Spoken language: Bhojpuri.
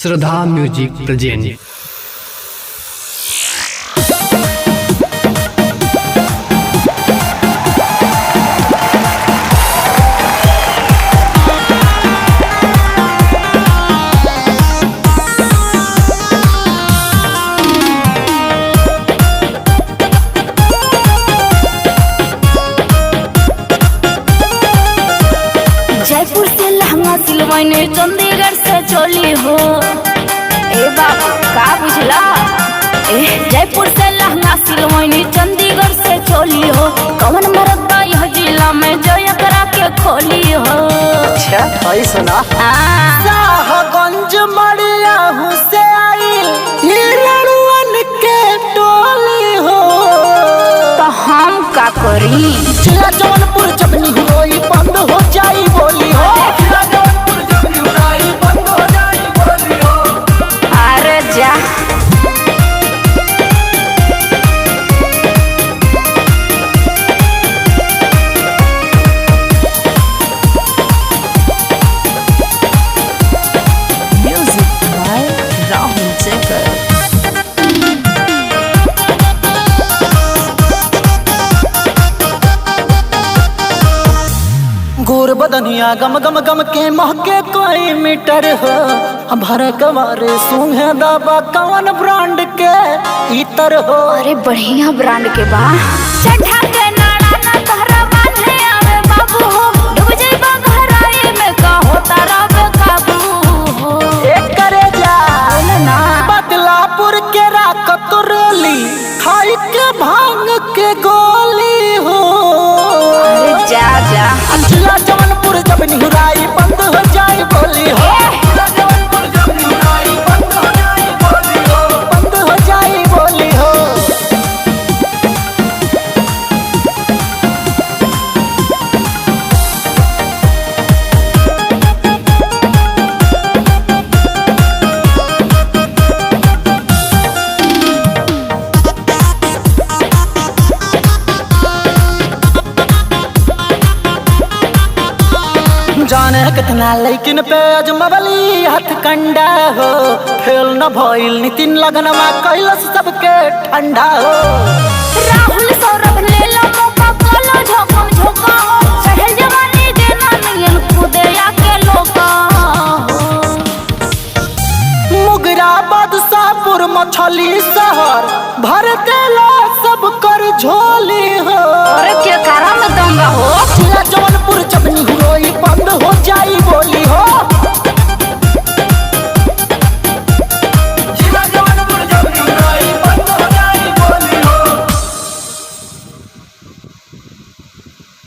श्रद्धा म्यूजिक प्रेजेंट। जयपुर से लहंगा सिलवाने चंडीगढ़ से चोली हो। ए बाबू का बुझला? जयपुर से लहंगा सिलवाने चंडीगढ़ से चोली हो। कौन मरदा यह जिला में जो एकरा के खोली हो। अच्छा भाई सुना साहगंज मड़िया से आई हिरणवन के टोली हो। तो हम का करी? जिला जौनपुर जब निहुरोई बंद हो जाई बोली हो। जिला जौनपुर जब निहुरोई बंद हो जाई बोली हो। अरे जा म्यूजिक बाय राहुल जयकर। गोर बदनिया गम गम गम के महके कोई मीटर हो। भर कवारे सूंघे दबा कवन ब्रांड के इतर हो। अरे बढ़िया ब्रांड के बा। चढ़ा के नाड़ा ना तहरा बांधे आवे बाबू हो। डूब जाइबा गहराई में का होता रवे काबू हो। एक करे जा ना बदलापुर के राकतुरली खाई के भांग के गोली हो। अरे जा जा जिला जौनपुर जब निहुराई बंद हो जाए बोली हो। जिला जौनपुर जब निहुराई बंद हो जाए बोली हो। बंद हो जाए बोली हो। जाने कितना लेकिन पे अजमबली हथकंडा हो। फेल न भइल नितिन लगनमा कैलस सबके ठंडा हो। राहुल सौरभ ले लो मौका कोलो झोकम झोका हो। चढ़ल जवानी देना नियन खुदे आके लोका हो। मुगरा बादशाहपुर मछली शहर भर देला सब कर झोली हो। अरे क्या कारण दंगा हो। जिला जौनपुर जब निहुरोई बंद हो जाई बोली हो।